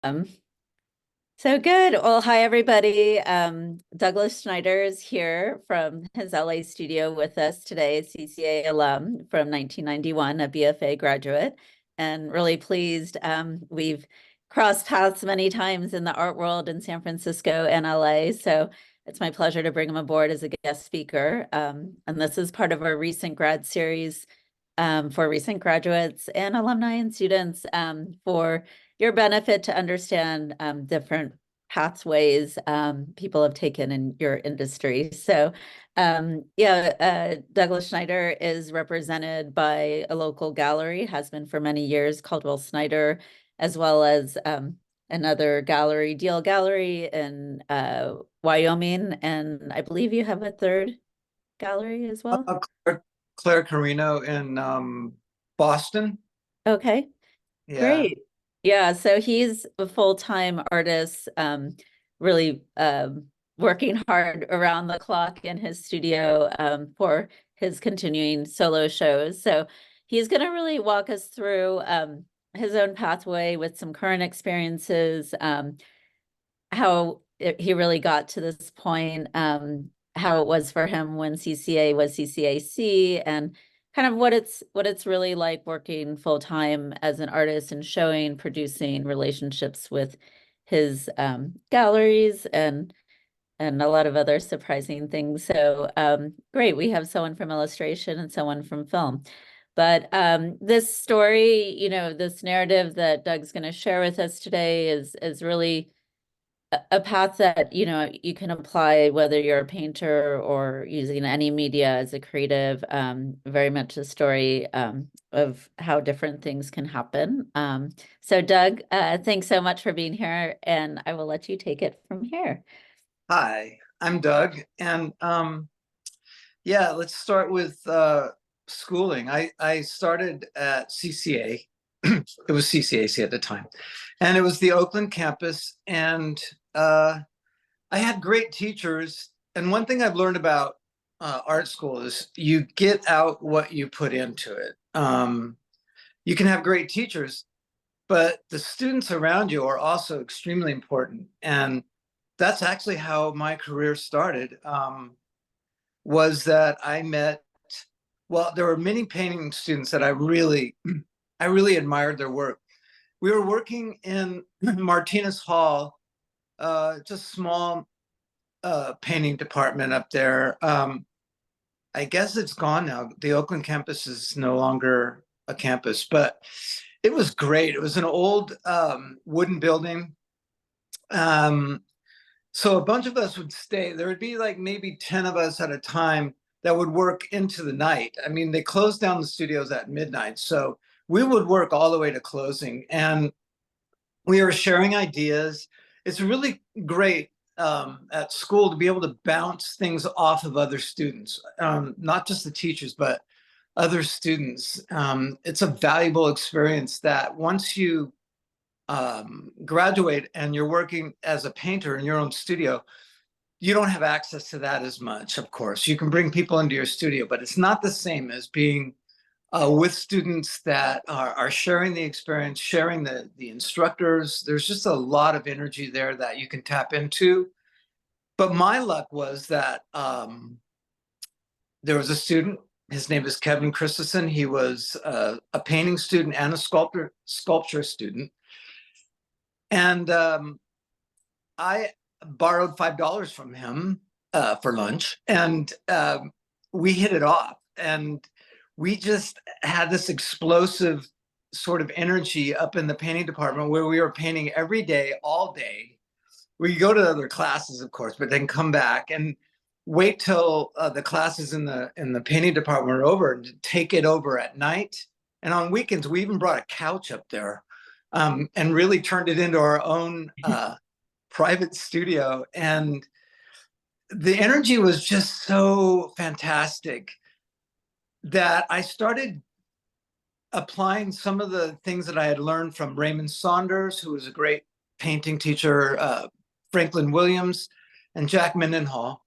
Um, so good. Well, hi everybody. Douglas Schneider is here from his LA studio with us today, CCA alum from 1991, a BFA graduate, and really pleased. We've crossed paths many times in the art world in San Francisco and LA, so it's my pleasure to bring him aboard as a guest speaker. And this is part of our recent grad series for recent graduates and alumni and students for your benefit to understand different pathways people have taken in your industry. So, Douglas Schneider is represented by a local gallery, has been for many years, Caldwell Snyder, as well as another gallery, Deal Gallery in Wyoming. And I believe you have a third gallery as well. Claire Carino in Boston. Okay. Yeah. Great. Yeah, so he's a full-time artist, really working hard around the clock in his studio for his continuing solo shows. So he's going to really walk us through his own pathway with some current experiences, he really got to this point, how it was for him when CCA was CCAC, and kind of what it's really like working full time as an artist and showing, producing relationships with his galleries and a lot of other surprising things. So great, we have someone from illustration and someone from film. But this story, this narrative that Doug's going to share with us today is really a path that you can apply whether you're a painter or using any media as a creative. Very much a story of how different things can happen. So Doug, thanks so much for being here, and I will let you take it from here. Hi, I'm Doug. And yeah, let's start with schooling. I started at CCA. It was CCAC at the time. And it was the Oakland campus. And I had great teachers. And one thing I've learned about art school is you get out what you put into it. You can have great teachers, but the students around you are also extremely important. And that's actually how my career started, was that I met, well, there were many painting students that I really admired their work. We were working in Martinez Hall, just a small painting department up there. I guess it's gone now. The Oakland campus is no longer a campus, but it was great. It was an old wooden building. Um, so a bunch of us would stay. There would be like maybe 10 of us at a time that would work into the night. I mean, they closed down the studios at midnight. So we would work all the way to closing. And we were sharing ideas. It's really great at school to be able to bounce things off of other students, not just the teachers, but other students. It's a valuable experience that once you graduate and you're working as a painter in your own studio, you don't have access to that as much, of course. You can bring people into your studio, but it's not the same as being with students that are sharing the experience, sharing the instructors. There's just a lot of energy there that you can tap into. But my luck was that there was a student. His name is Kevin Christensen. He was a painting student and a sculpture student. And I borrowed $5 from him for lunch, and we hit it off. And we just had this explosive sort of energy up in the painting department where we were painting every day, all day. We go to other classes, of course, but then come back and wait till the classes in the painting department are over and take it over at night. And on weekends, we even brought a couch up there and really turned it into our own private studio. And the energy was just so fantastic that I started applying some of the things that I had learned from Raymond Saunders, who was a great painting teacher, Franklin Williams, and Jack Mendenhall.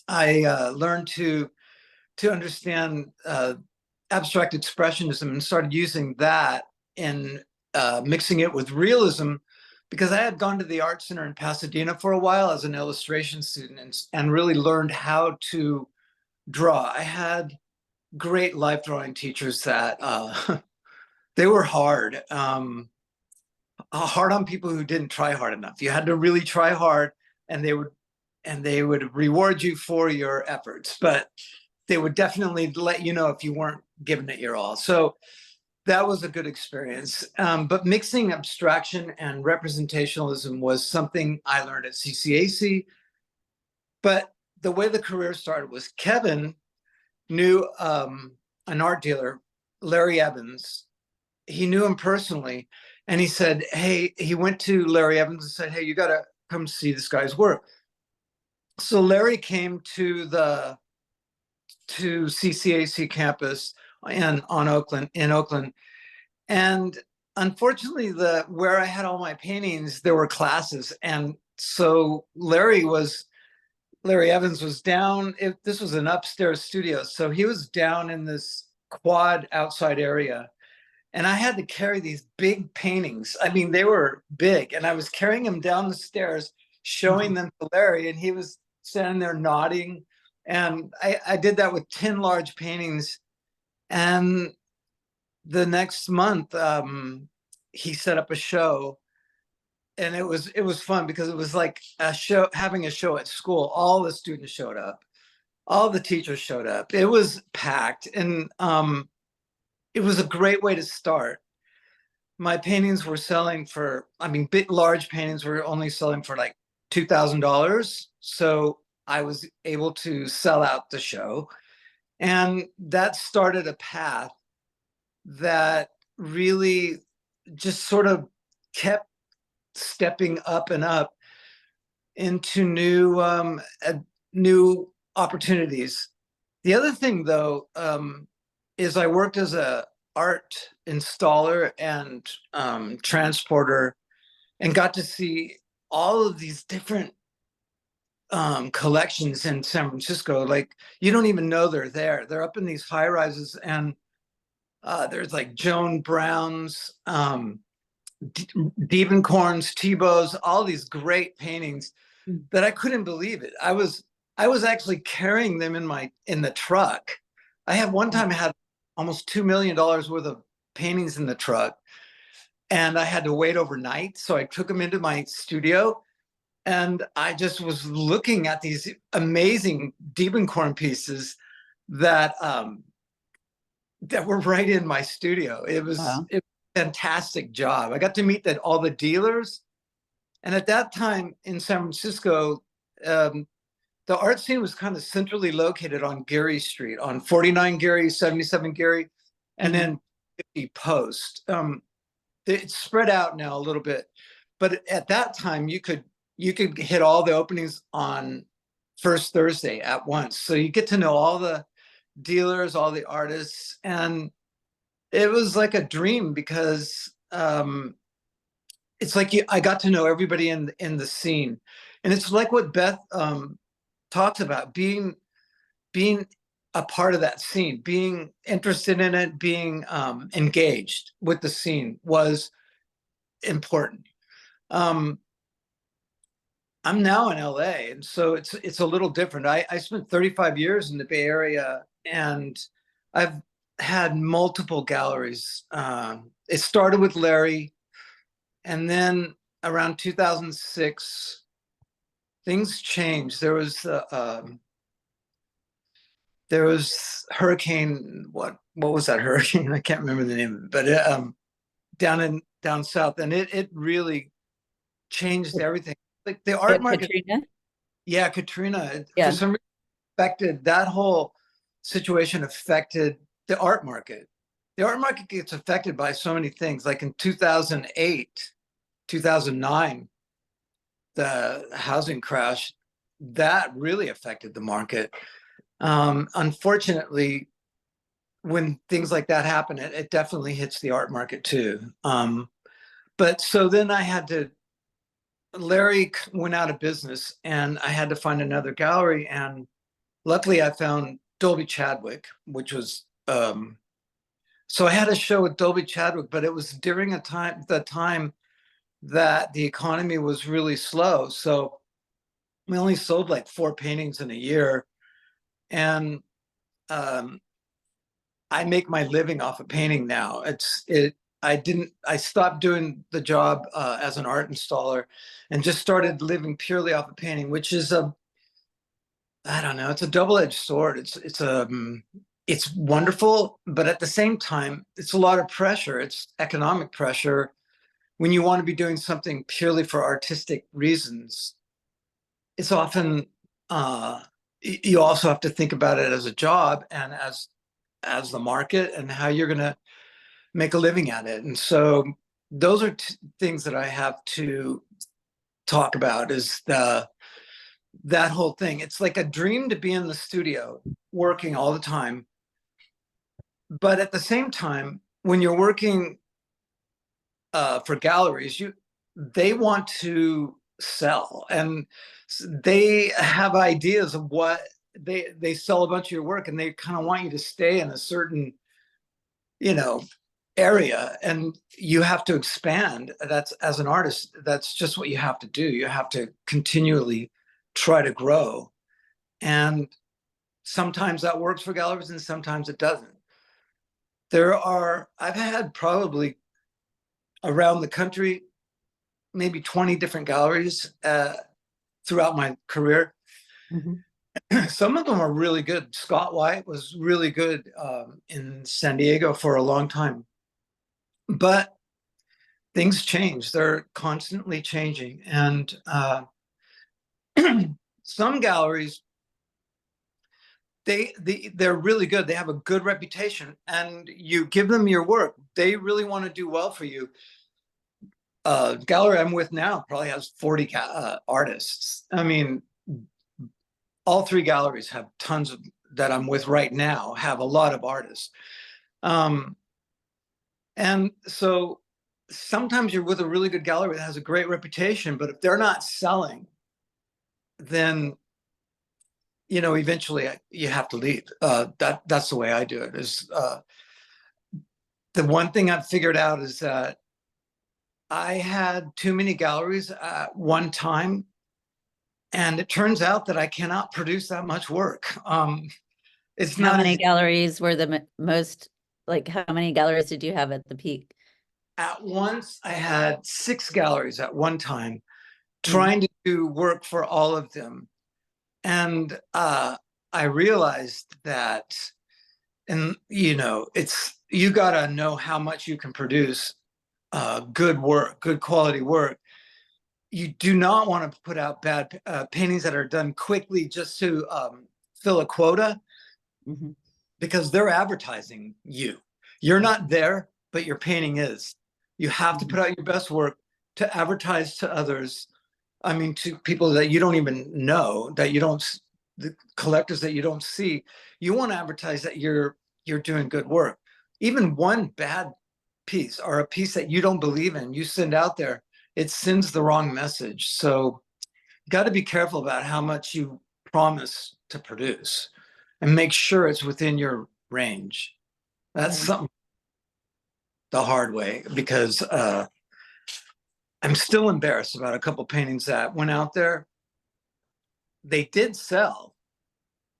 I learned to understand abstract expressionism and started using that and mixing it with realism because I had gone to the Art Center in Pasadena for a while as an illustration student and really learned how to draw. I had great life drawing teachers that they were hard on people who didn't try hard enough. You had to really try hard, and they would reward you for your efforts, but they would definitely let you know if you weren't giving it your all. So that was a good experience. But mixing abstraction and representationalism was something I learned at CCAC. But the way the career started was Kevin knew an art dealer, Larry Evans. He knew him personally. And he said, hey, he went to Larry Evans and said, hey, you got to come see this guy's work. So Larry came to CCAC campus in Oakland. And unfortunately, where I had all my paintings, there were classes. And so Larry Evans was down. This was an upstairs studio. So he was down in this quad outside area. And I had to carry these big paintings. I mean, they were big. And I was carrying them down the stairs, showing them to Larry. And he was standing there nodding. And I did that with 10 large paintings. And the next month, he set up a show. And it was fun because it was like having a show at school. All the students showed up. All the teachers showed up. It was packed. And it was a great way to start. My paintings were selling for, large paintings were only selling for like $2,000. So I was able to sell out the show. And that started a path that really just sort of kept stepping up and up into new opportunities. The other thing, though, is I worked as a art installer and transporter, and got to see all of these different collections in San Francisco. Like, you don't even know they're there. They're up in these high rises, and there's like Joan Brown's, Diebenkorn's, Thibault's, all these great paintings that I couldn't believe it. I was actually carrying them in the truck. I had one time I had almost $2 million worth of paintings in the truck, and I had to wait overnight. So I took them into my studio, and I just was looking at these amazing Diebenkorn pieces that were right in my studio. It was a fantastic job. I got to meet all the dealers. And at that time in San Francisco, the art scene was kind of centrally located on Geary Street, on 49 Geary, 77 Geary, and then 50 Post. It's spread out now a little bit, but at that time you could hit all the openings on first Thursday at once. So you get to know all the dealers, all the artists, and it was like a dream because it's like I got to know everybody in the scene, and it's like what Beth talks about, being a part of that scene, being interested in it, being engaged with the scene was important. I'm now in LA, and so it's a little different. I spent 35 years in the Bay Area, and I've had multiple galleries. It started with Larry, and then around 2006, things changed. There was Hurricane, what was that hurricane? I can't remember the name of it, but down south, and it really changed everything. Like the art market. Katrina? Yeah, Katrina. Yeah. For some reason, affected that whole situation, affected the art market. The art market gets affected by so many things. Like in 2008, 2009, the housing crash, that really affected the market. Unfortunately, when things like that happen, it definitely hits the art market too. But so then Larry went out of business, and I had to find another gallery. And luckily I found Dolby Chadwick, which was, so I had a show with Dolby Chadwick, but it was during the time that the economy was really slow. So we only sold like 4 paintings in a year. And um, I make my living off of painting now. I stopped doing the job as an art installer and just started living purely off of painting, which is I don't know, it's a double-edged sword. It's wonderful, but at the same time, it's a lot of pressure. It's economic pressure when you want to be doing something purely for artistic reasons. It's often you also have to think about it as a job and as the market and how you're going to make a living at it. And so those are things that I have to talk about is that whole thing. It's like a dream to be in the studio working all the time. But at the same time, when you're working for galleries, they want to sell and they have ideas of what they sell a bunch of your work and they kind of want you to stay in a certain, you know, area and you have to expand. That's as an artist, that's just what you have to do. You have to continually try to grow. And sometimes that works for galleries and sometimes it doesn't. I've had probably around the country, maybe 20 different galleries throughout my career. Mm-hmm. Some of them are really good. Scott White was really good in San Diego for a long time. But things change. They're constantly changing. And some galleries, they're really good. They have a good reputation and you give them your work. They really want to do well for you. Gallery I'm with now probably has 40 artists. I mean, all 3 galleries have tons of that I'm with right now have a lot of artists. And so sometimes you're with a really good gallery that has a great reputation, but if they're not selling, then eventually you have to leave. That's the way I do it. Is the one thing I've figured out is that I had too many galleries at one time, and it turns out that I cannot produce that much work. It's How not many as galleries were the most, like, how many galleries did you have at the peak? at once. I had 6 galleries at one time, Mm. trying to do work for all of them, and I realized that, and it's you gotta know how much you can produce good work, good quality work. You do not want to put out bad paintings that are done quickly just to fill a quota Mhm. because they're advertising you. You're not there, but your painting is. You have to Mhm. put out your best work to advertise to others. I mean, to people that you don't even know, that you don't, the collectors that you don't see. You want to advertise that you're doing good work. Even one bad piece or a piece that you don't believe in, you send out there, it sends the wrong message. So you got to be careful about how much you promise to produce and make sure it's within your range. That's Right. something the hard way because I'm still embarrassed about a couple paintings that went out there. They did sell,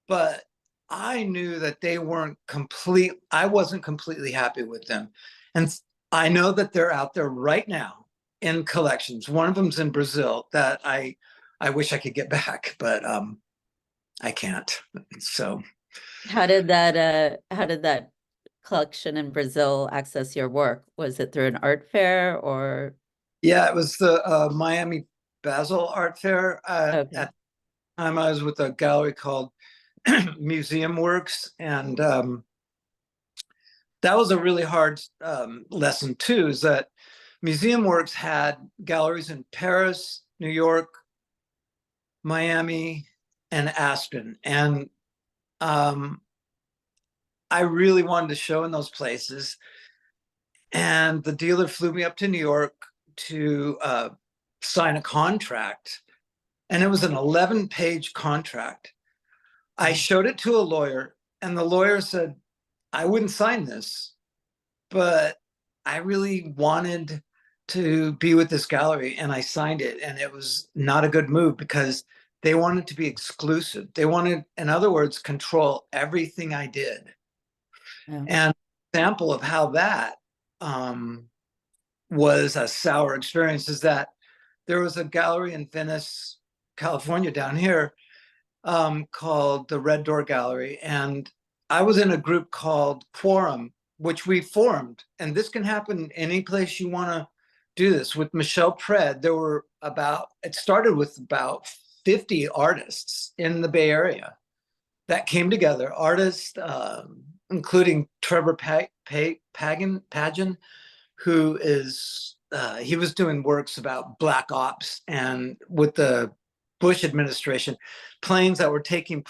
but I knew that they weren't complete. I wasn't completely happy with them. And I know that they're out there right now in collections. One of them's in Brazil that I wish I could get back, but I can't. So How did that collection in Brazil access your work? Was it through an art fair or yeah, it was the Miami Basel Art Fair. okay. At the time I was with a gallery called Museum Works, and that was a really hard lesson too. Is that Museum Works had galleries in Paris, New York, Miami, and Aspen, and um, I really wanted to show in those places. And the dealer flew me up to New York to sign a contract, and it was an 11-page contract. I showed it to a lawyer, and the lawyer said, "I wouldn't sign this, but I really wanted to be with this gallery, and I signed it, and it was not a good move because they wanted to be exclusive. They wanted, in other words, control everything I did. Yeah. And example of how that was a sour experience is that there was a gallery in Venice, California, down here, called the Red Door Gallery, and I was in a group called Quorum, which we formed. And this can happen any place you want to do this. With Michelle Pred, there were about, it started with about 50 artists in the Bay Area that came together. Artists, including Trevor Pagan, who is, he was doing works about Black Ops and with the Bush administration, planes that were taking,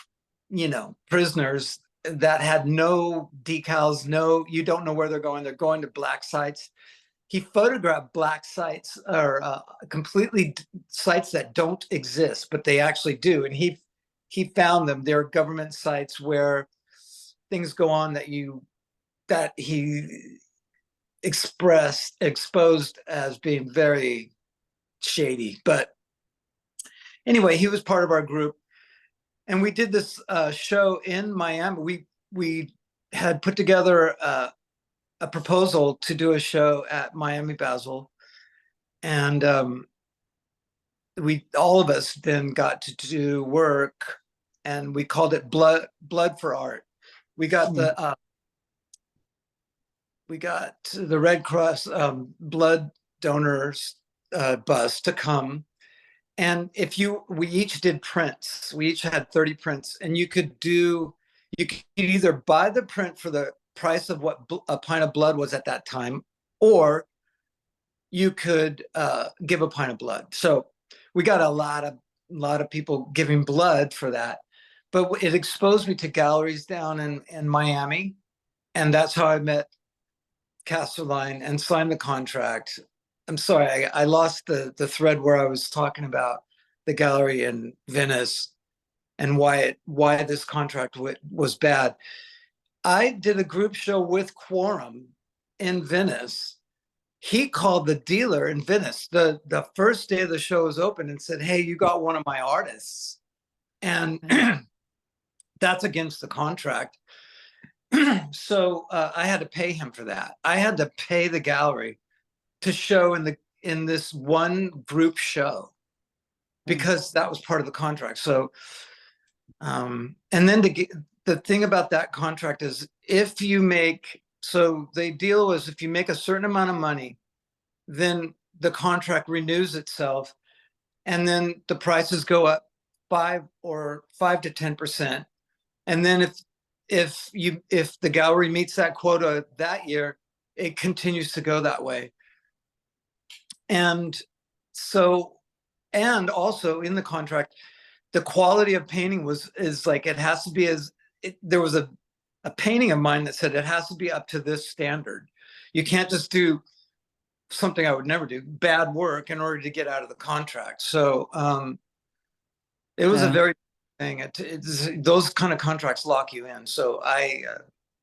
prisoners that had no decals, no, you don't know where they're going. They're going to black sites. He photographed black sites, or completely sites that don't exist, but they actually do. And he found them. They're government sites where things go on that he exposed as being very shady. But anyway, he was part of our group, and we did this show in Miami. We had put together a proposal to do a show at Miami Basel, and we, all of us, then got to do work, and we called it Blood for Art. We got the Red Cross blood donors bus to come. And we each did prints. We each had 30 prints, and you could either buy the print for the price of what a pint of blood was at that time, or you could give a pint of blood. So we got a lot of people giving blood for that. But it exposed me to galleries down in Miami, and that's how I met Casterline and signed the contract. I'm sorry, I lost the thread where I was talking about the gallery in Venice and why this contract was bad. I did a group show with Quorum in Venice. He called the dealer in Venice the first day of the show was open and said, "Hey, you got one of my artists," and that's against the contract. So I had to pay him for that. I had to pay the gallery to show in this one group show because that was part of the contract. So, and then the thing about that contract is so they deal is if you make a certain amount of money, then the contract renews itself, and then the prices go up 5 to 10%. And then if the gallery meets that quota that year, it continues to go that way. And so, and also in the contract, the quality of painting is like, it has to be there was a painting of mine that said it has to be up to this standard. You can't just do something I would never do, bad work, in order to get out of the contract. So it was a very thing. Those kind of contracts lock you in. So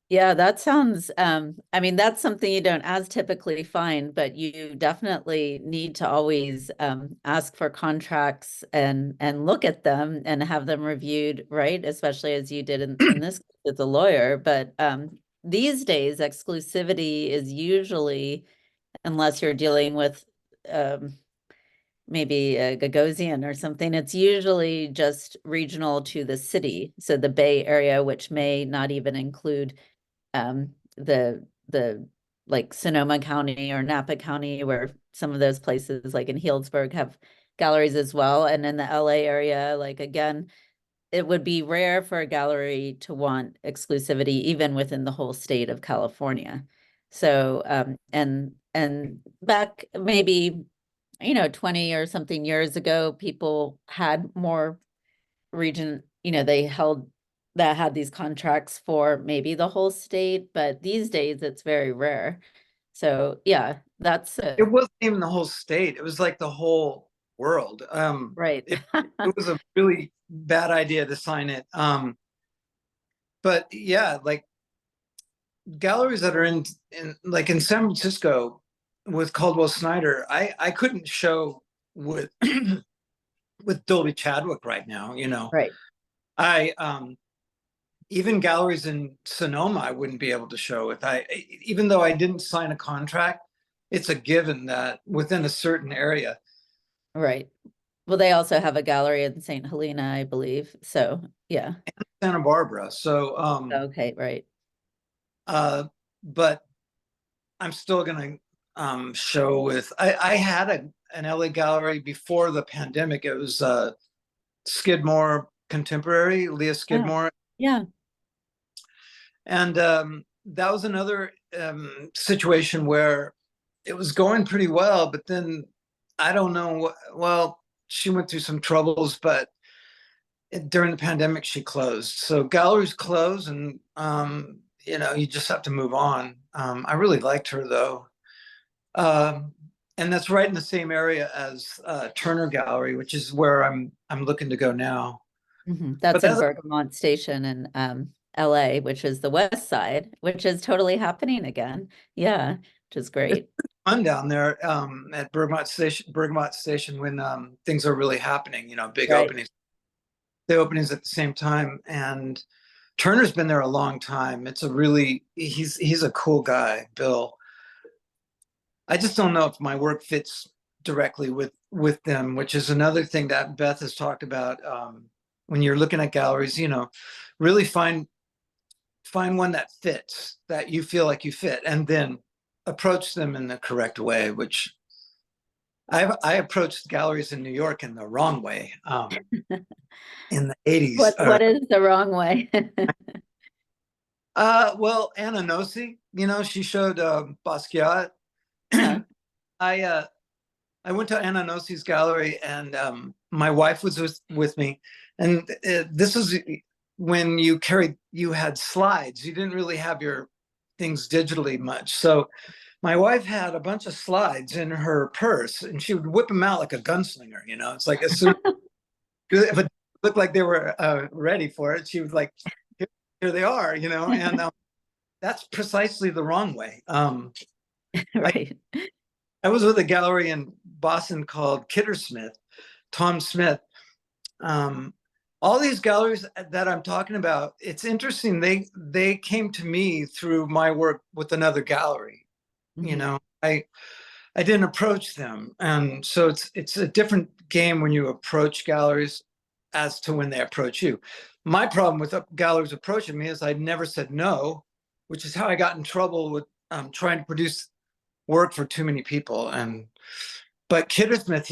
yeah, that sounds, I mean, that's something you don't as typically find, but you definitely need to always ask for contracts and look at them and have them reviewed, right? Especially as you did in this with the lawyer. But these days, exclusivity is usually, unless you're dealing with maybe a Gagosian or something, it's usually just regional to the city. So the Bay Area, which may not even include the like Sonoma County or Napa County, where some of those places like in Healdsburg have galleries as well. And in the LA area, like again, it would be rare for a gallery to want exclusivity even within the whole state of California. So and back maybe 20 or something years ago, people had more region, they had these contracts for maybe the whole state, but these days it's very rare. So yeah, that's it wasn't even the whole state. It was like the whole world. Right. It was a really bad idea to sign it. But yeah, like galleries that are in like in San Francisco, with Caldwell Snyder, I couldn't show with with Dolby Chadwick right now, you know. Right. I even galleries in Sonoma I wouldn't be able to show with. Even though I didn't sign a contract, it's a given that within a certain area. Right. Well, they also have a gallery in St. Helena, I believe. So, yeah. Santa Barbara. So Okay, right. uh but I'm still gonna show with I had an LA gallery before the pandemic. It was Skidmore Contemporary, Leah Oh, Skidmore. yeah. And that was another situation where it was going pretty well, but then I don't know what, well, she went through some troubles, but during the pandemic, she closed. So galleries close and, you know, you just have to move on. I really liked her though. Um, and that's right in the same area as Turner Gallery, which is where I'm looking to go now. That's But in that's Bergamot Station in LA, which is the West Side, which is totally happening again. Yeah, which is it's great. fun down there at Bergamot Station when things are really happening. You know, big Right. openings, the openings at the same time. And Turner's been there a long time. It's a really he's a cool guy, Bill. I just don't know if my work fits directly with them, which is another thing that Beth has talked about. When you're looking at galleries, you know, really find one that fits, that you feel like you fit, and then approach them in the correct way. Which I approached galleries in New York in the wrong way in the '80s. What is the wrong way? Well, Anna Nossi, you know, she showed Basquiat. Uh-huh. I uh, I went to Anna Nossi's gallery, and my wife was with me, and this was when you had slides. You didn't really have your things digitally much, so my wife had a bunch of slides in her purse, and she would whip them out like a gunslinger. You know, it's like as soon if it looked like they were ready for it, she was like, here they are. You know, and that's precisely the wrong way. I Right. I was with a gallery in Boston called Kittersmith, Tom Smith. Um, all these galleries that I'm talking about, it's interesting. They came to me through my work with another gallery. You Mhm. know, I didn't approach them, and so it's a different game when you approach galleries as to when they approach you. My problem with galleries approaching me is I never said no, which is how I got in trouble with trying to produce work for too many people. And but Kittersmith,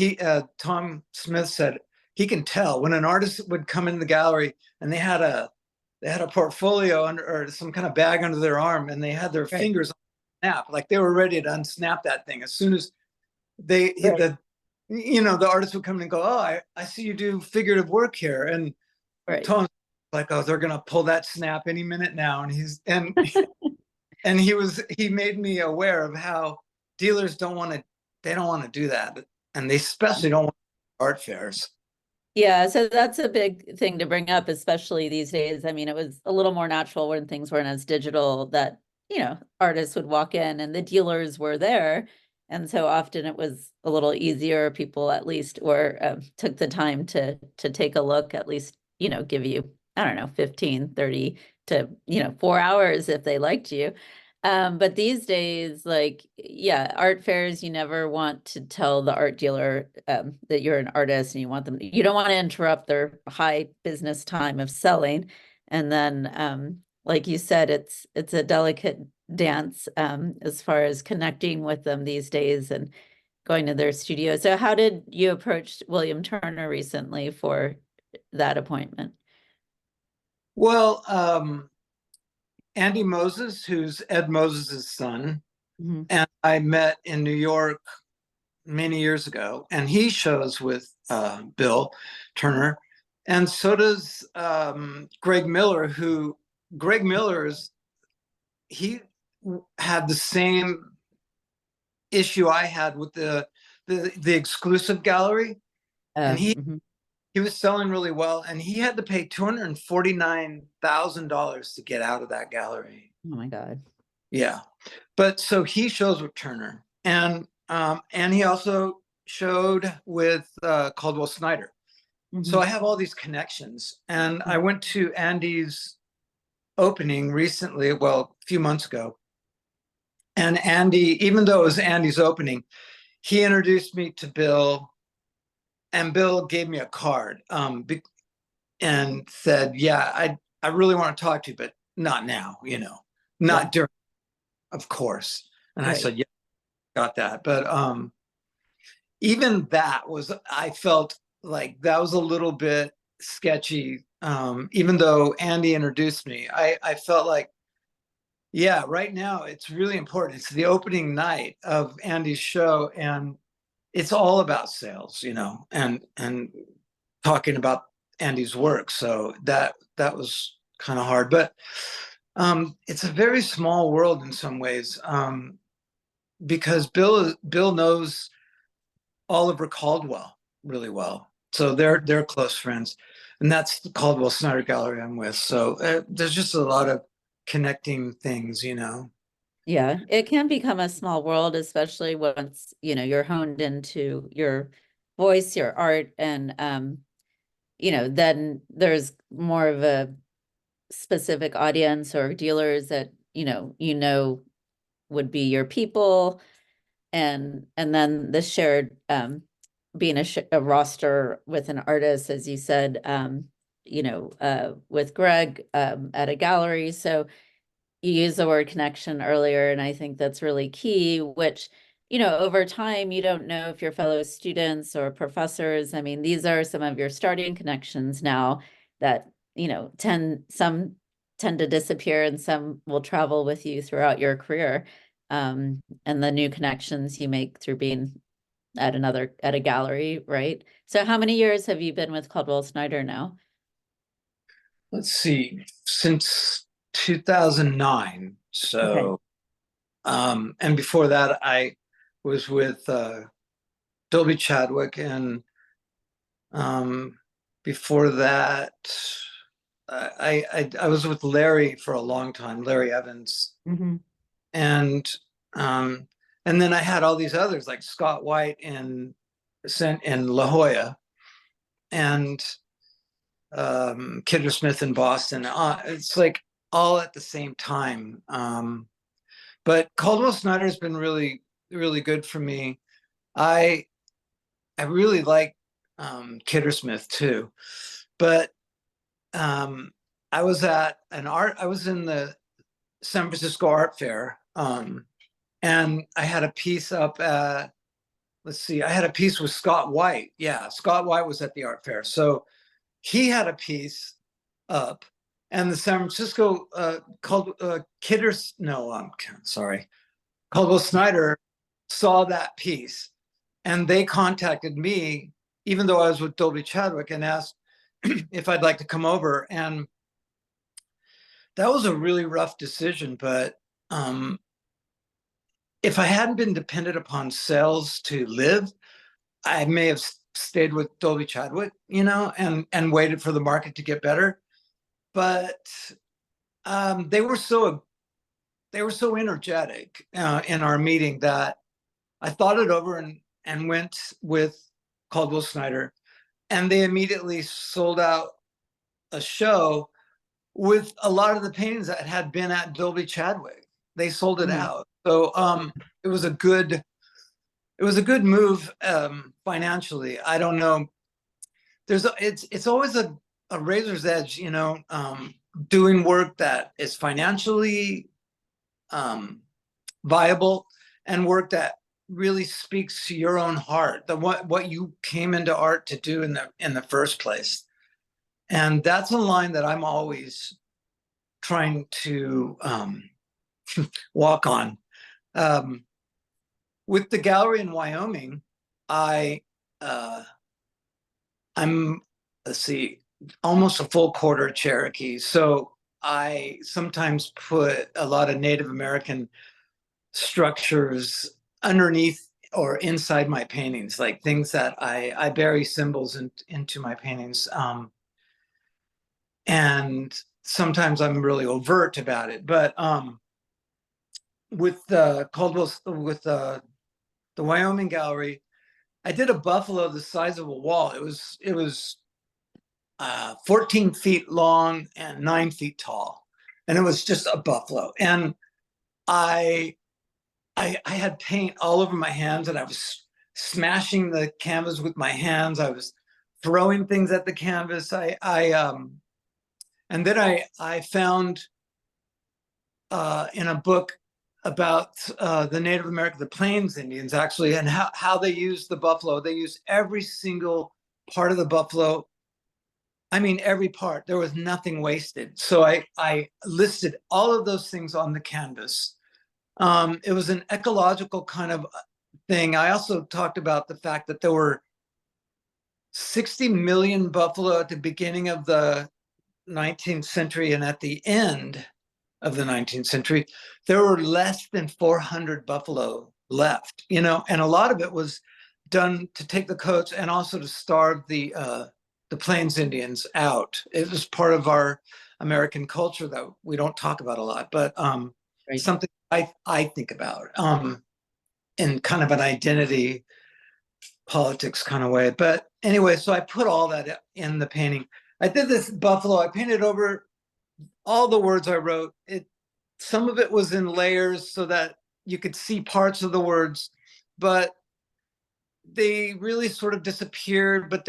Tom Smith said he can tell when an artist would come into the gallery and they had a portfolio under or some kind of bag under their arm, and they had their Right. fingers on the snap, like they were ready to unsnap that thing as soon as Right. the you know the artist would come in and go, oh, I see you do figurative work here, and Right. Tom's like, oh, they're gonna pull that snap any minute now, and and he made me aware of how dealers they don't want to do that, and they especially don't want art fairs. Yeah, so that's a big thing to bring up, especially these days. I mean, it was a little more natural when things weren't as digital that, artists would walk in and the dealers were there. And so often it was a little easier. People at least or took the time to take a look, at least, give you, I don't know, 15, 30 to, 4 hours if they liked you. But these days, like, yeah, art fairs, you never want to tell the art dealer that you're an artist and you don't want to interrupt their high business time of selling. And then, like you said, it's a delicate dance as far as connecting with them these days and going to their studio. So how did you approach William Turner recently for that appointment? Well, Andy Moses, who's Ed Moses's son, Mhm. and I met in New York many years ago, and he shows with Bill Turner, and so does Greg Miller, who Greg Miller is he had the same issue I had with the exclusive gallery, and Mhm. he was selling really well, and he had to pay $249,000 to get out of that gallery. Oh my God. Yeah, but so he shows with Turner, And he also showed with Caldwell Snyder. So I have all these connections. And I went to Andy's opening recently, well, a few months ago. And Andy, even though it was Andy's opening, he introduced me to Bill, and Bill gave me a card and said, "Yeah, I really want to talk to you, but not now, Yeah, not during, of course." And I right. said, "Yeah, got that." But even that was, I felt like that was a little bit sketchy. Even though Andy introduced me, I felt like, yeah, right now it's really important. It's the opening night of Andy's show, and it's all about sales, and talking about Andy's work. So that was kind of hard, but it's a very small world in some ways, because Bill knows Oliver Caldwell really well, so they're close friends, and that's the Caldwell Snyder Gallery I'm with. So there's just a lot of connecting things. Yeah, it can become a small world, especially once, you're honed into your voice, your art, and then there's more of a specific audience or dealers that, would be your people, and then the shared being a roster with an artist, as you said, with Greg at a gallery. So you used the word connection earlier, and I think that's really key, which, over time, you don't know if your fellow students or professors, I mean, these are some of your starting connections now that, some tend to disappear and some will travel with you throughout your career. And the new connections you make through being at a gallery, right? So how many years have you been with Caldwell Snyder now? Let's see, since 2009. Okay. So, and before that, I was with Dolby Chadwick, and um, before that, I was with Larry for a long time, Larry Evans, Hmm. and um, and then I had all these others like Scott White in La Jolla, and Kidder Smith in Boston. It's like all at the same time. But Caldwell Snyder has been really, really good for me. I I really like Kidder Smith too, but um, I was in the San Francisco Art Fair, and I had a piece up at, let's see, I had a piece with Scott White. Yeah, Scott White was at the art fair, so he had a piece up, and the San Francisco called Kidders. No, I'm sorry, Caldwell Snyder saw that piece, and they contacted me, even though I was with Dolby Chadwick, and asked if I'd like to come over. And that was a really rough decision, but um, if I hadn't been dependent upon sales to live, I may have stayed with Dolby Chadwick, and waited for the market to get better. But they were so energetic in our meeting that I thought it over and went with Caldwell Snyder, and they immediately sold out a show with a lot of the paintings that had been at Dolby Chadwick. They sold it Hmm. out, so it was a good move financially. I don't know. It's always a razor's edge, doing work that is financially um, viable and work that really speaks to your own heart, what you came into art to do in the first place. And that's a line that I'm always trying to walk on. Um, with the gallery in Wyoming, I uh, I'm, let's see, almost a full quarter Cherokee. So I sometimes put a lot of Native American structures underneath or inside my paintings, like things that I bury symbols into my paintings. And sometimes I'm really overt about it. But with Caldwell, with the Wyoming gallery, I did a buffalo the size of a wall. It was 14 feet long and 9 feet tall, and it was just a buffalo. And I I had paint all over my hands, and I was smashing the canvas with my hands. I was throwing things at the canvas. And then I found in a book about the Native American, the Plains Indians, actually, and how they use the buffalo. They use every single part of the buffalo. I mean, every part. There was nothing wasted. So I listed all of those things on the canvas. It was an ecological kind of thing. I also talked about the fact that there were 60 million buffalo at the beginning of the 19th century, and at the end of the 19th century, there were less than 400 buffalo left, and a lot of it was done to take the coats and also to starve the Plains Indians out. It was part of our American culture that we don't talk about a lot, but Right. something I think about in kind of an identity politics kind of way. But anyway, so I put all that in the painting. I did this buffalo. I painted over all the words I wrote. Some of it was in layers so that you could see parts of the words, but they really sort of disappeared. But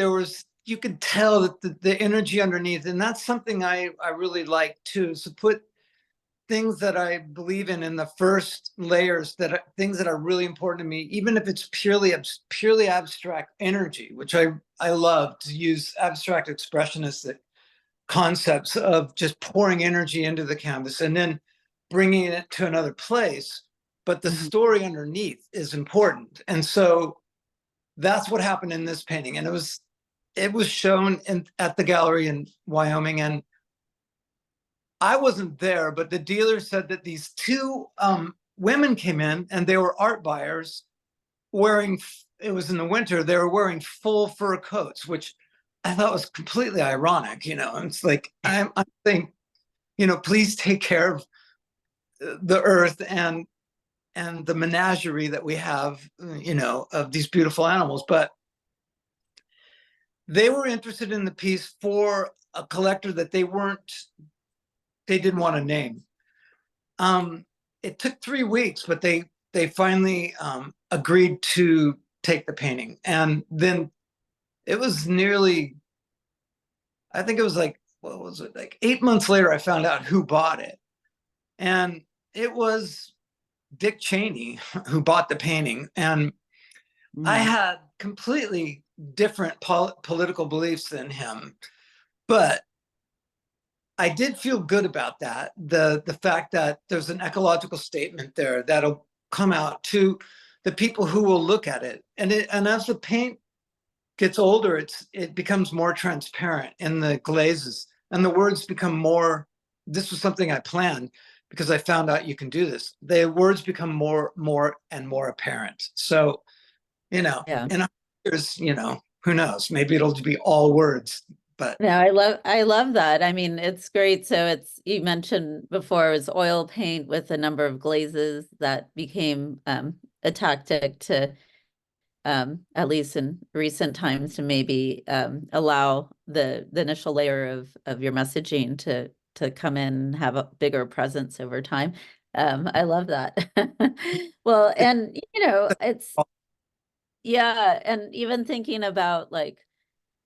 you could tell that the energy underneath, and that's something I really like too. So put things that I believe in the first layers, things that are really important to me, even if it's purely abstract energy, which I love to use abstract expressionistic concepts of just pouring energy into the canvas and then bringing it to another place. But the story underneath is important. And so that's what happened in this painting. And it was shown at the gallery in Wyoming. And I wasn't there, but the dealer said that these two women came in, and they were art buyers wearing, it was in the winter, they were wearing full fur coats, which I thought was completely ironic. It's like, I'm saying, please take care of the earth and the menagerie that we have, of these beautiful animals. But they were interested in the piece for a collector that they didn't want to name. It took 3 weeks, but they finally agreed to take the painting. And then it was I think it was like, what was it? Like 8 months later, I found out who bought it. And it was Dick Cheney who bought the painting. And I had completely different political beliefs than him, but I did feel good about that. The fact that there's an ecological statement there that'll come out to the people who will look at it. And as the paint gets older, it becomes more transparent in the glazes, and the words become more. This was something I planned because I found out you can do this. The words become more and more apparent. So, Yeah. in 100 years, who knows? Maybe it'll be all words. But No, I love that. I mean, it's great. So you mentioned before it was oil paint with a number of glazes that became a tactic to at least in recent times to maybe allow the initial layer of your messaging to come in and have a bigger presence over time. I love that. Well, and it's yeah, and even thinking about like,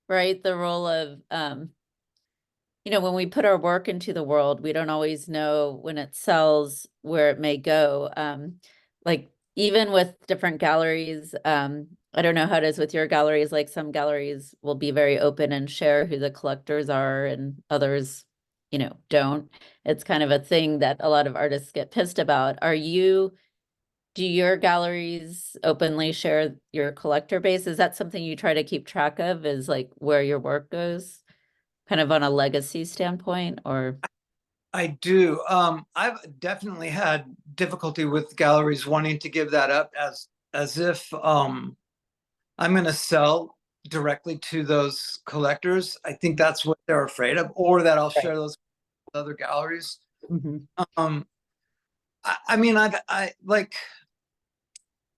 right, the role of when we put our work into the world, we don't always know when it sells where it may go. Like even with different galleries, I don't know how it is with your galleries. Like some galleries will be very open and share who the collectors are, and others, don't. It's kind of a thing that a lot of artists get pissed about. Do your galleries openly share your collector base? Is that something you try to keep track of, is like where your work goes? Kind of on a legacy standpoint, or I do. I've definitely had difficulty with galleries wanting to give that up as if I'm going to sell directly to those collectors. I think that's what they're afraid of, or that I'll right. share those with other galleries. Mhm. Um, I mean, I like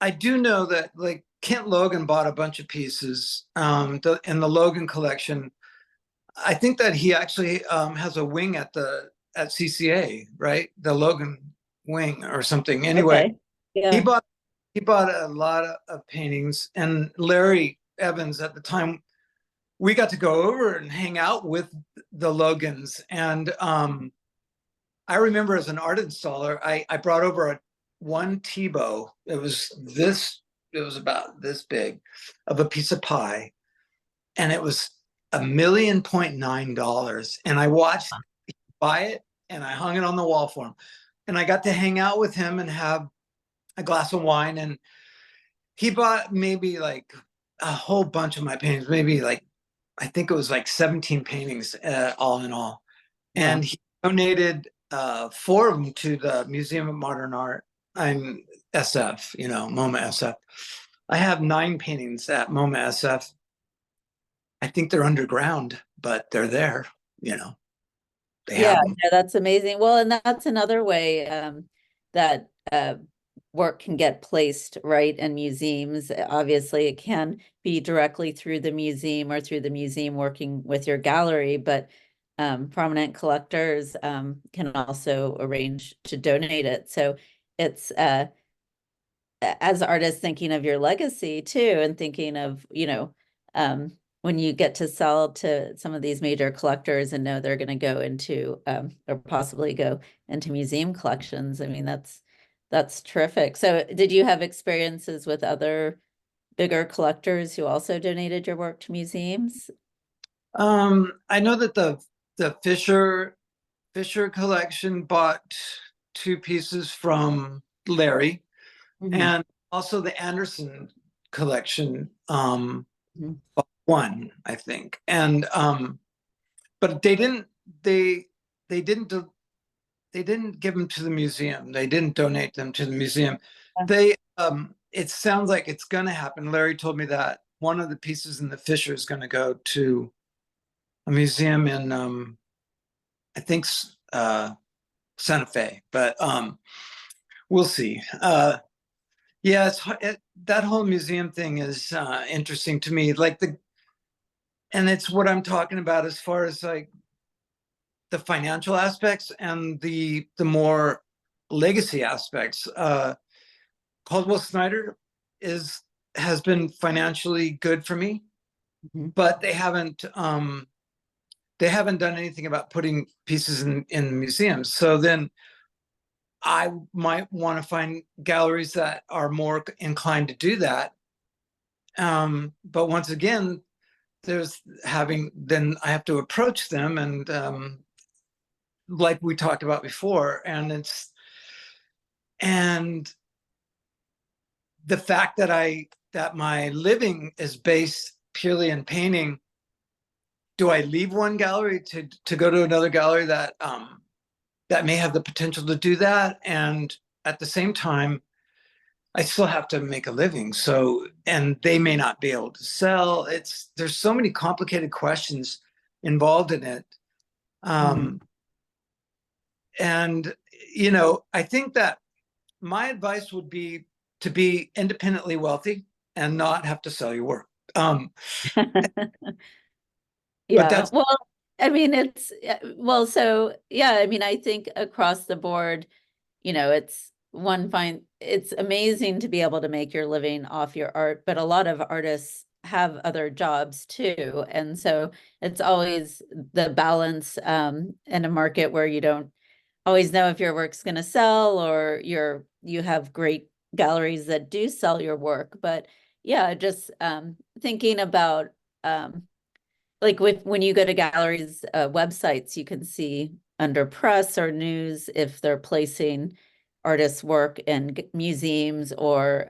I do know that like Kent Logan bought a bunch of pieces in the Logan collection. I think that he actually has a wing at CCA, right? The Logan wing or something. Anyway, Okay. he Yeah. bought he bought a lot of paintings, and Larry Evans at the time we got to go over and hang out with the Logans. And I remember as an art installer, I brought over one Tebow. It was about this big of a piece of pie, and it was $1.9 million. And I watched buy it, and I hung it on the wall for him. And I got to hang out with him and have a glass of wine. And he bought maybe like a whole bunch of my paintings, maybe like I think it was like 17 paintings all in all. And Wow. he donated four of them to the Museum of Modern Art. I'm SF, MoMA SF. I have 9 paintings at MoMA SF. I think they're underground, but they're there, you know, they Yeah, have them. yeah, that's amazing. Well, and that's another way that work can get placed, right, in museums. Obviously, it can be directly through the museum or through the museum working with your gallery, but prominent collectors can also arrange to donate it. So it's as artists thinking of your legacy too, and thinking of, when you get to sell to some of these major collectors and know they're going to go into or possibly go into museum collections. I mean, that's terrific. So did you have experiences with other bigger collectors who also donated your work to museums? I know that the Fisher collection bought 2 pieces from Larry, Mhm. and also the Anderson collection Mhm. one, I think. And but they they didn't do, they didn't give them to the museum. They didn't donate them to the museum. They it sounds like it's going to happen. Larry told me that one of the pieces in the Fisher is going to go to a museum in I think Santa Fe, but we'll see. Yeah, that whole museum thing is interesting to me. And it's what I'm talking about as far as like the financial aspects and the more legacy aspects. Caldwell Snyder is has been financially good for me, Mhm. but they haven't done anything about putting pieces in museums. So then I might want to find galleries that are more inclined to do that. But once again, then I have to approach them, and like we talked about before, and the fact that my living is based purely in painting. Do I leave one gallery to go to another gallery that may have the potential to do that? And at the same time, I still have to make a living. So, and they may not be able to sell. There's so many complicated questions involved in it. Mhm. Um, and, I think that my advice would be to be independently wealthy and not have to sell your work. But Yeah, that's, well, I mean, well, so yeah, I mean, I think across the board, it's amazing to be able to make your living off your art, but a lot of artists have other jobs too. And so it's always the balance in a market where you don't always know if your work's going to sell, or you have great galleries that do sell your work. But yeah, just thinking about like when you go to galleries websites, you can see under press or news if they're placing artists' work in museums, or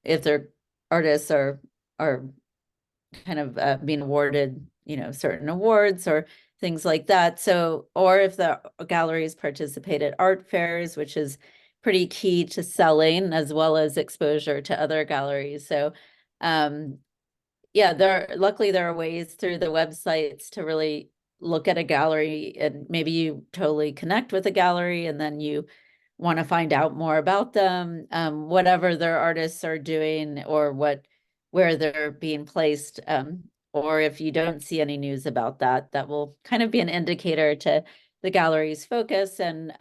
if their artists are kind of being awarded, certain awards or things like that. So, or if the galleries participate at art fairs, which is pretty key to selling as well as exposure to other galleries. So, yeah, luckily there are ways through the websites to really look at a gallery, and maybe you totally connect with a gallery, and then you want to find out more about them, whatever their artists are doing or where they're being placed. Or if you don't see any news about that, that will kind of be an indicator to the gallery's focus. And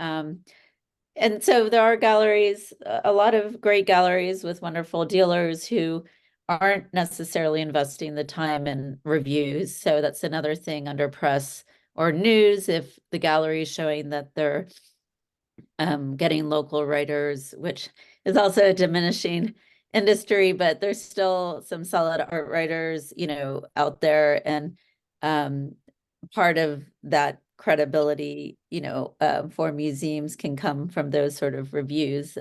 so there are galleries, a lot of great galleries with wonderful dealers who aren't necessarily investing the time in reviews. So that's another thing under press or news. If the gallery is showing that they're getting local writers, which is also a diminishing industry, but there's still some solid art writers, out there. And part of that credibility, for museums can come from those sort of reviews.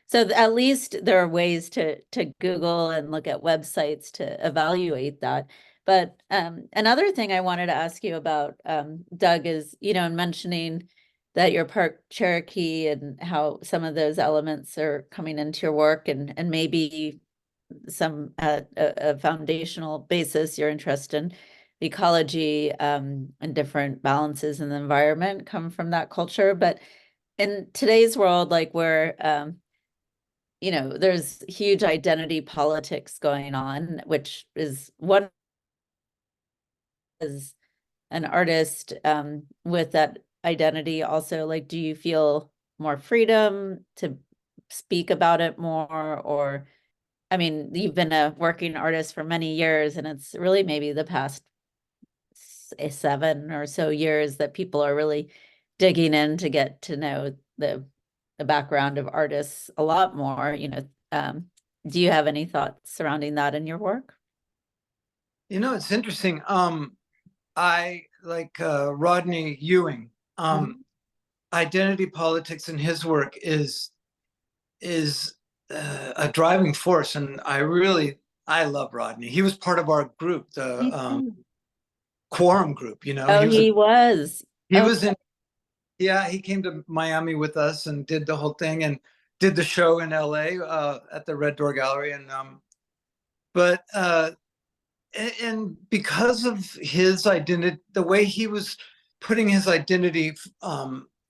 So at least there are ways to Google and look at websites to evaluate that. But another thing I wanted to ask you about, Doug, is, in mentioning that you're part Cherokee and how some of those elements are coming into your work, and maybe some at a foundational basis, your interest in ecology, and different balances in the environment come from that culture. But in today's world, like where there's huge identity politics going on, which is one as an artist, with that identity also, like, do you feel more freedom to speak about it more? Or, I mean, you've been a working artist for many years, and it's really maybe the past 7 or so years that people are really digging in to get to know the background of artists a lot more. Do you have any thoughts surrounding that in your work? It's interesting. I like Rodney Ewing. Mhm. Identity politics in his work is a driving force, and I love Rodney. He was part of our group, the Me too. Quorum group. Oh, he was. He Oh, was in yeah, he came to Miami with us and did the whole thing and did the show in LA at the Red Door Gallery. And but and because of his identity, the way he was putting his identity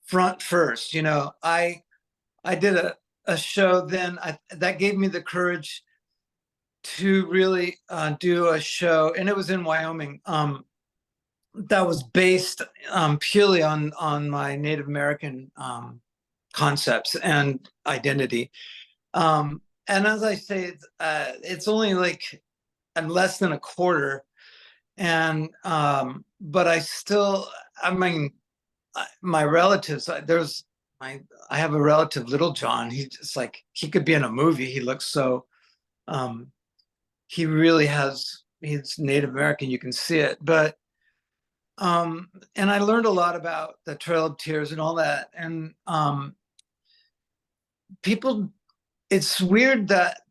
front first, I did a show then. That gave me the courage to really do a show, and it was in Wyoming. That was based purely on my Native American concepts and identity. And as I say, it's only like less than a quarter, and but I mean, my relatives. I have a relative, Little John. He just like he could be in a movie. He looks so. Um, he really has. He's Native American. You can see it, but and I learned a lot about the Trail of Tears and all that. And people, it's weird that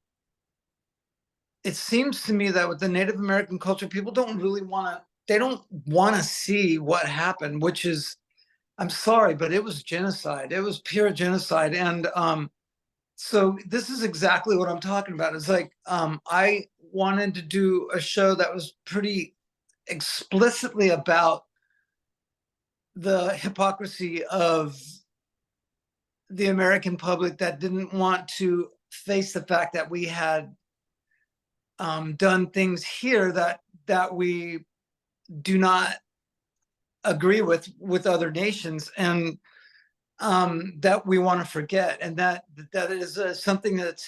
it seems to me that with the Native American culture, people don't really want to, they don't want to see what happened, which is, I'm sorry, but it was genocide. It was pure genocide. And so this is exactly what I'm talking about. It's like, I wanted to do a show that was pretty explicitly about the hypocrisy of the American public that didn't want to face the fact that we had done things here that we do not agree with other nations, and that we want to forget, and that is something that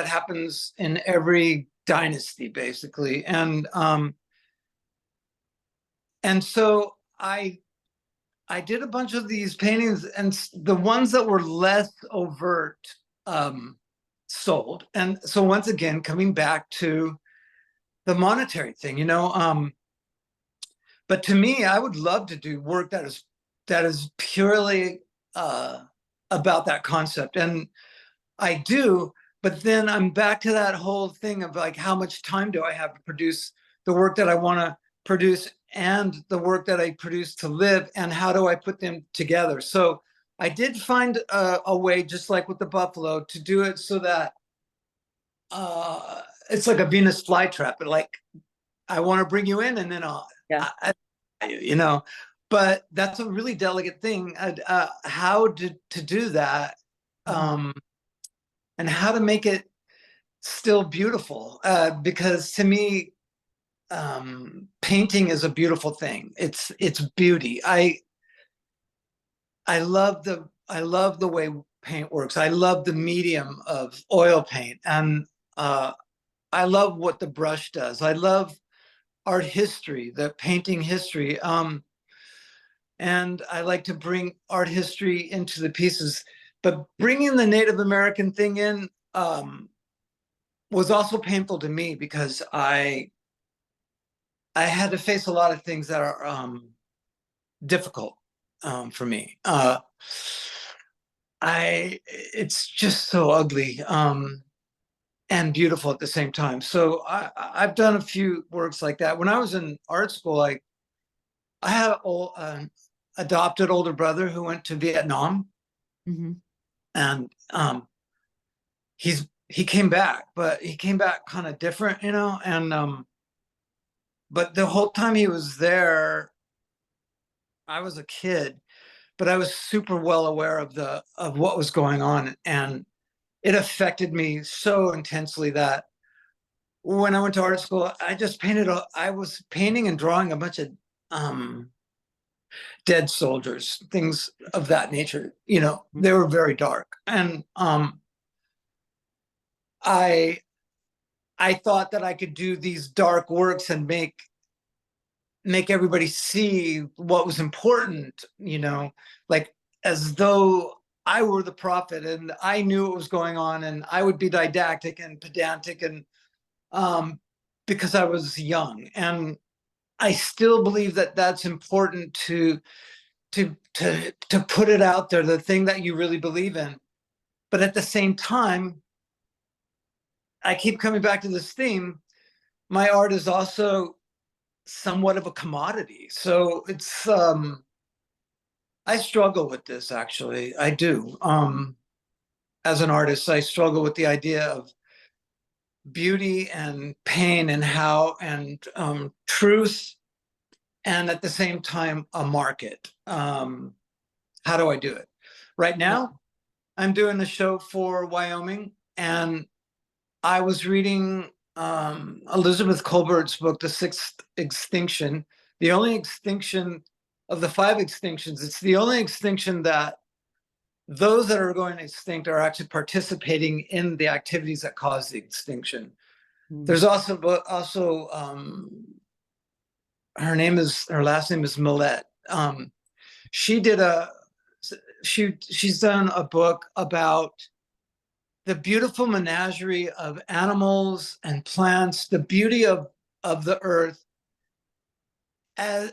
happens in every dynasty basically. And so I did a bunch of these paintings, and the ones that were less overt sold. And so once again, coming back to the monetary thing, but to me, I would love to do work that is purely about that concept, and I do. But then I'm back to that whole thing of like, how much time do I have to produce the work that I want to produce and the work that I produce to live, and how do I put them together? So I did find a way, just like with the buffalo, to do it so that it's like a Venus flytrap. But like, I want to bring you in, and then yeah. but that's a really delicate thing. How to do that Mhm. um, and how to make it still beautiful. Because to me, painting is a beautiful thing. It's beauty. I love the way paint works. I love the medium of oil paint, and I love what the brush does. I love art history, the painting history. And I like to bring art history into the pieces. But bringing the Native American thing in was also painful to me because I had to face a lot of things that are difficult for me. It's just so ugly and beautiful at the same time. So I've done a few works like that. When I was in art school, I had an adopted older brother who went to Vietnam, Mhm. and he came back, but he came back kind of different, you know. And but the whole time he was there, I was a kid, but I was super well aware of what was going on, and it affected me so intensely that when I went to art school, I just painted. I was painting and drawing a bunch of um, dead soldiers, things of that nature. You know, they were very dark, and I I thought that I could do these dark works and make everybody see what was important. You know, like as though I were the prophet and I knew what was going on, and I would be didactic and pedantic, and um, because I was young. And I still believe that that's important to put it out there, the thing that you really believe in. But at the same time, I keep coming back to this theme. My art is also somewhat of a commodity. So it's I struggle with this, actually. I do. As an artist, I struggle with the idea of beauty and pain and how and truth, and at the same time a market. How do I do it? Right Yeah. now, I'm doing a show for Wyoming, and I was reading Elizabeth Colbert's book, The Sixth Extinction. The only extinction of the five extinctions, it's the only extinction that those that are going extinct are actually participating in the activities that cause the extinction. Mm. There's also her last name is Millette. She did a she's done a book about the beautiful menagerie of animals and plants, the beauty of the earth as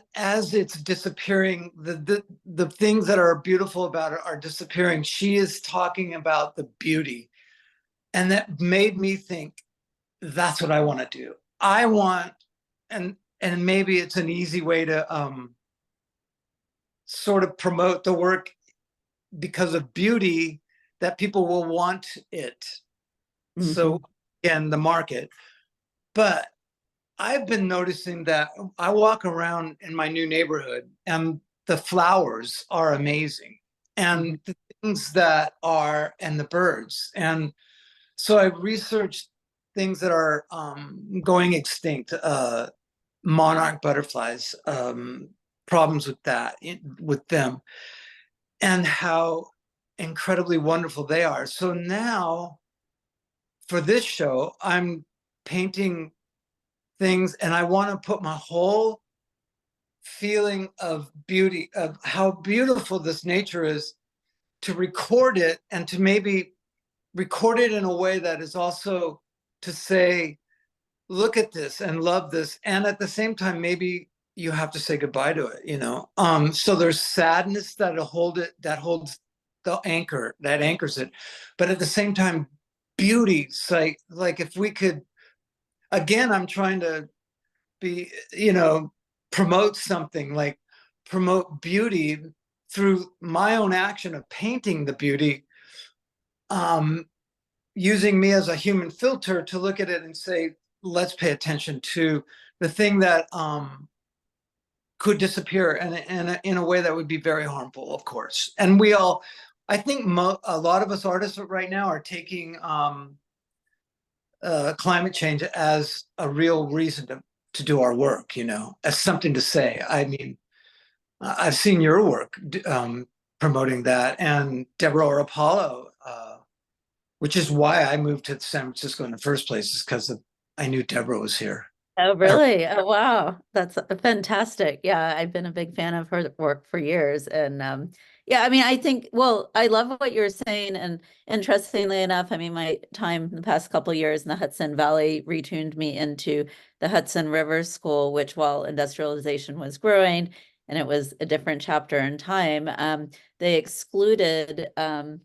it's disappearing. The things that are beautiful about it are disappearing. She is talking about the beauty, and that made me think that's what I want to do. I want, and maybe it's an easy way to sort of promote the work because of beauty, that people will want it. So Mhm. again, the market. But I've been noticing that I walk around in my new neighborhood and the flowers are amazing, Mhm. and the things that are, and the birds. And so I've researched things that are going extinct, monarch butterflies, problems with that, with them, and how incredibly wonderful they are. So now for this show, I'm painting things, and I want to put my whole feeling of beauty, of how beautiful this nature is, to record it, and to maybe record it in a way that is also to say, look at this and love this. And at the same time, maybe you have to say goodbye to it, you know? So there's sadness that'll hold it, that holds the anchor, that anchors it. But at the same time, beauty, like if we could, again, I'm trying to be, you know, promote something, like promote beauty through my own action of painting the beauty, um, using me as a human filter to look at it and say, let's pay attention to the thing that could disappear in a way that would be very harmful, of course. And we all, I think a lot of us artists right now are taking climate change as a real reason to do our work, you know, as something to say. I mean, I've seen your work promoting that, and Deborah Apollo, which is why I moved to San Francisco in the first place, is because I knew Deborah was here. Oh, really? Oh, wow. That's fantastic. Yeah, I've been a big fan of her work for years. And yeah, I mean, I think, well, I love what you're saying. And interestingly enough, I mean, my time in the past couple of years in the Hudson Valley retuned me into the Hudson River School, which while industrialization was growing and it was a different chapter in time, they excluded in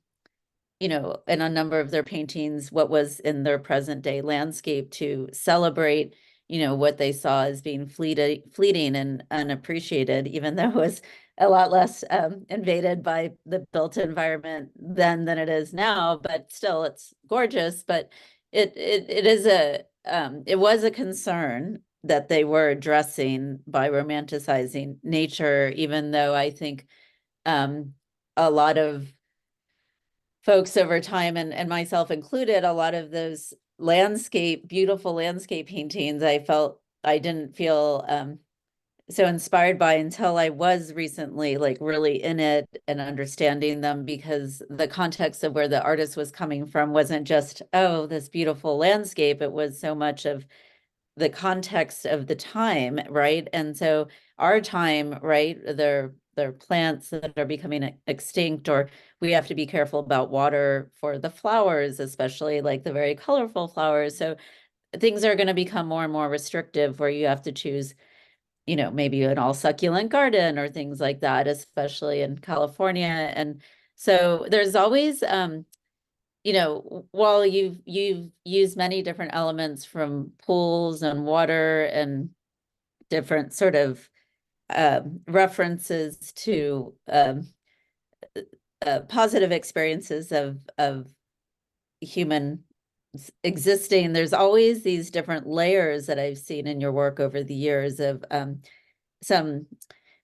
a number of their paintings, what was in their present day landscape to celebrate, what they saw as being fleeting and unappreciated, even though it was a lot less invaded by the built environment then than it is now. But still, it's gorgeous. But it was a concern that they were addressing by romanticizing nature, even though I think a lot of folks over time and myself included, a lot of those beautiful landscape paintings, I didn't feel so inspired by until I was recently like really in it and understanding them, because the context of where the artist was coming from wasn't just, oh, this beautiful landscape. It was so much of the context of the time, right? And so our time, right, they're plants that are becoming extinct, or we have to be careful about water for the flowers, especially like the very colorful flowers. So things are going to become more and more restrictive, where you have to choose, maybe an all succulent garden or things like that, especially in California. And so there's always while you've used many different elements from pools and water and different sort of references to positive experiences of human existing, there's always these different layers that I've seen in your work over the years of some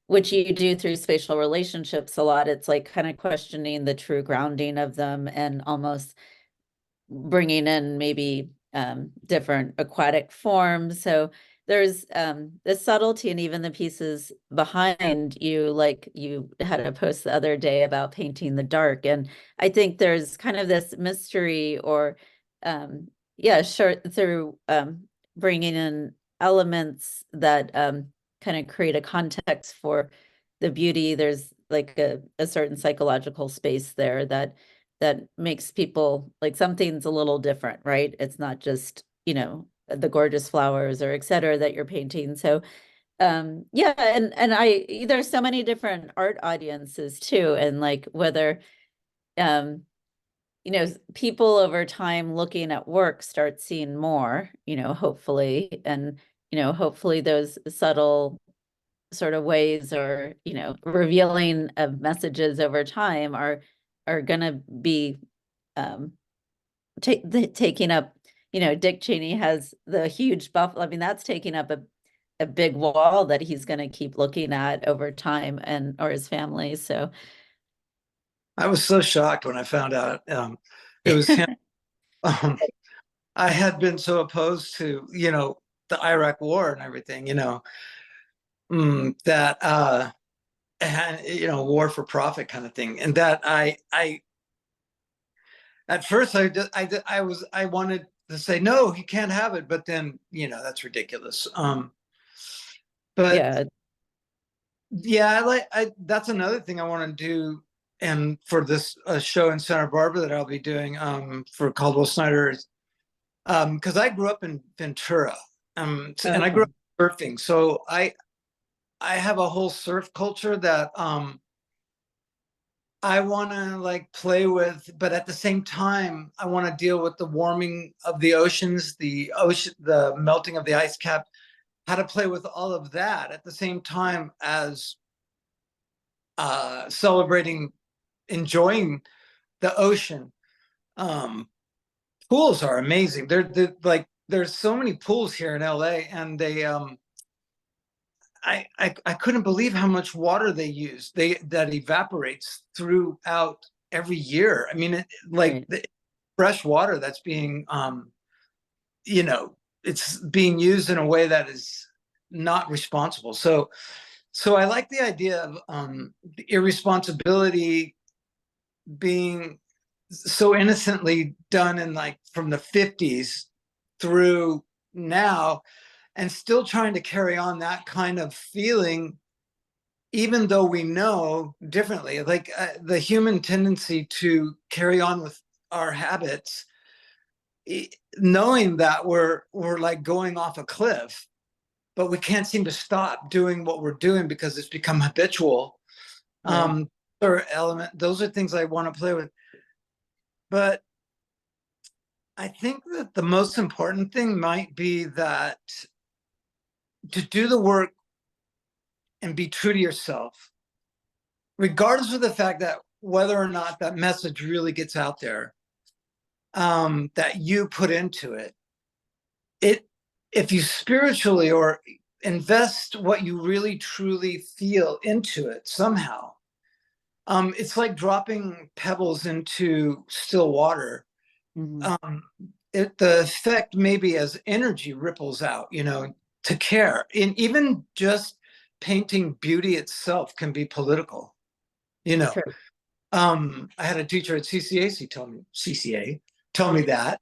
which you do through spatial relationships a lot. It's like kind of questioning the true grounding of them and almost bringing in maybe different aquatic forms. So there's the subtlety, and even the pieces behind you, like you had a post the other day about painting the dark. And I think there's kind of this mystery, or yeah, sure, through bringing in elements that kind of create a context for the beauty. There's like a certain psychological space there that makes people like something's a little different, right? It's not just, the gorgeous flowers or et cetera that you're painting. So yeah, and there's so many different art audiences too. And like whether um people over time looking at work start seeing more, hopefully, and hopefully those subtle sort of ways, or revealing of messages over time are gonna be um taking up, Dick Cheney has the huge buffalo. I mean, that's taking up a big wall that he's going to keep looking at over time, and or his family. So I was so shocked when I found out it was him. Um, I had been so opposed to, the Iraq War and everything, that and war for profit kind of thing, and that I at first I wanted to say no, he can't have it, but then that's ridiculous. But yeah. yeah, I that's another thing I want to do, and for this show in Santa Barbara that I'll be doing for Caldwell Snyder, because I grew up in Ventura, and I grew Okay. up surfing, so I have a whole surf culture that I want to like play with, but at the same time, I want to deal with the warming of the oceans, the melting of the ice cap, how to play with all of that at the same time as celebrating, enjoying the ocean. Um, Pools are amazing. They're like there's so many pools here in LA, and they I couldn't believe how much water they use. That evaporates throughout. every year. I mean, like Right. the fresh water that's being, you know, it's being used in a way that is not responsible. So I like the idea of the irresponsibility being so innocently done in like from the 50s through now, and still trying to carry on that kind of feeling even though we know differently, like the human tendency to carry on with our habits, knowing that we're like going off a cliff, but we can't seem to stop doing what we're doing because it's become habitual. Right. Or element, those are things I want to play with. But I think that the most important thing might be that to do the work and be true to yourself, regardless of the fact that whether or not that message really gets out there, that you put into it. It, if you spiritually or invest what you really truly feel into it somehow, it's like dropping pebbles into still water. Mhm. Um, the effect maybe as energy ripples out, you know, to care. And even just painting beauty itself can be political, you know. True. I had a teacher at CCAC tell me that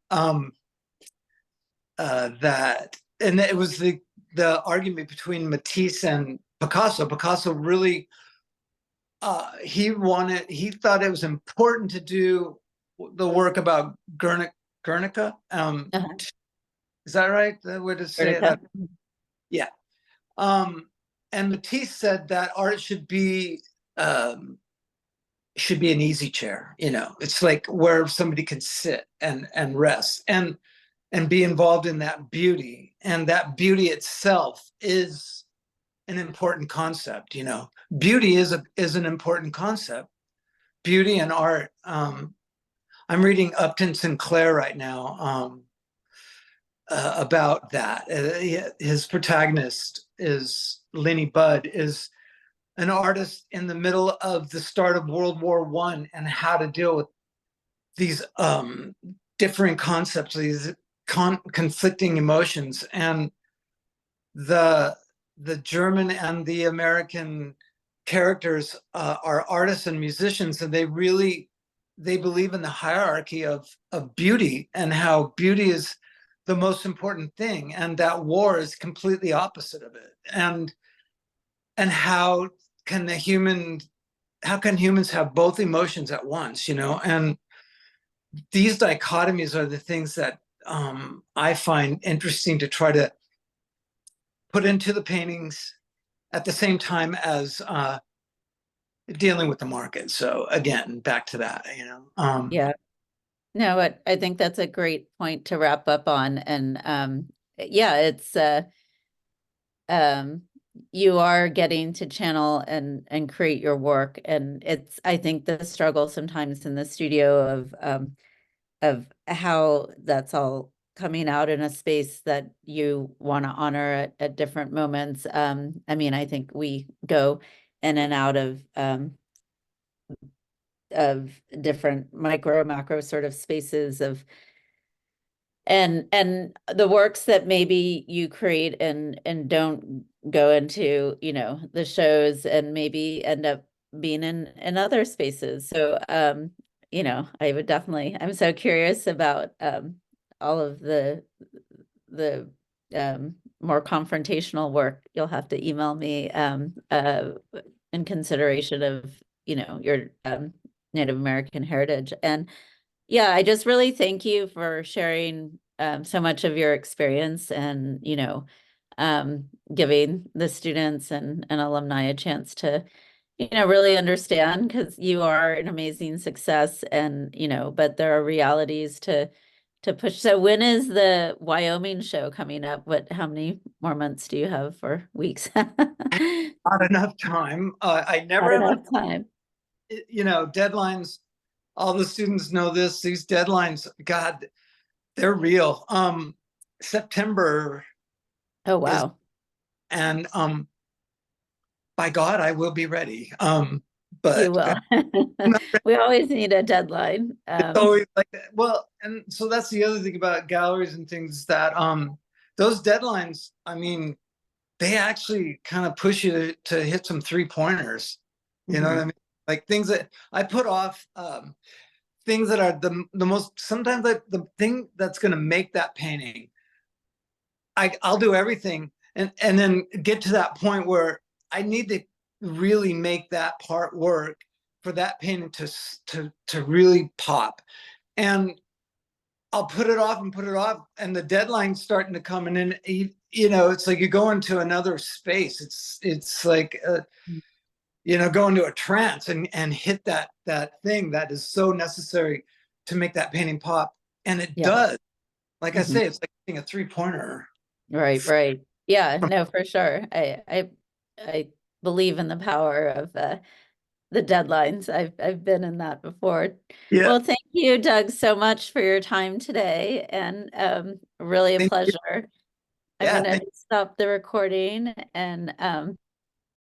that, and it was the argument between Matisse and Picasso. Picasso really he thought it was important to do the work about Guernica. Uh-huh. Is that right? The way to say it? Vertigo. Yeah. Um, and Matisse said that art um, should be an easy chair. You know, it's like where somebody can sit and rest and be involved in that beauty. And that beauty itself is an important concept. You know, beauty is an important concept. Beauty and art. I'm reading Upton Sinclair right now about that. His protagonist is Lenny Budd, is an artist in the middle of the start of World War One and how to deal with these differing concepts, these conflicting emotions, and the the German and the American characters are artists and musicians, and they believe in the hierarchy of beauty and how beauty is the most important thing, and that war is completely opposite of it. And can the human how can humans have both emotions at once, you know? And these dichotomies are the things that I find interesting to try to put into the paintings at the same time as dealing with the market. So again, back to that, you know. Yeah. No, I think that's a great point to wrap up on. And yeah, it's um you are getting to channel and create your work. And it's I think the struggle sometimes in the studio of how that's all coming out in a space that you want to honor at different moments. I mean, I think we go in and out of different micro macro sort of spaces of and the works that maybe you create and don't go into, you know, the shows and maybe end up being in other spaces. So you know, I would definitely, I'm so curious about all of the more confrontational work. You'll have to email me in consideration of, you know, your Native American heritage. And yeah, I just really thank you for sharing so much of your experience and, you know, giving the students and alumni a chance to, you know, really understand because you are an amazing success and, you know, but there are realities to push. So when is the Wyoming show coming up? How many more months do you have for weeks? Not enough time. I Not never have enough time. you know, deadlines. All the students know this. These deadlines, God, they're real. September Oh, is, wow. and by God, I will be ready. You but will. We always need a deadline. always like that. Well, and so that's the other thing about galleries and things that those deadlines, I mean, they actually kind of push you to hit some 3-pointers. You know what I Mhm. mean? Like things that I put off, things that are the most sometimes the thing that's going to make that painting. I'll do everything and then get to that point where I need to really make that part work for that painting to really pop. And I'll put it off and put it off, and the deadline's starting to come, and then it's like you go into another space. It's like go into a trance and hit that thing that is so necessary to make that painting pop, and it Yeah. does. Like I Mhm. say, it's like hitting a 3-pointer. Right, right. Yeah, no, for sure. I believe in the power of the deadlines. I've been in that before. Yeah, Well, thank you, Doug, so much for your time today, and really a thank you. pleasure. I'm Yeah, gonna stop the recording and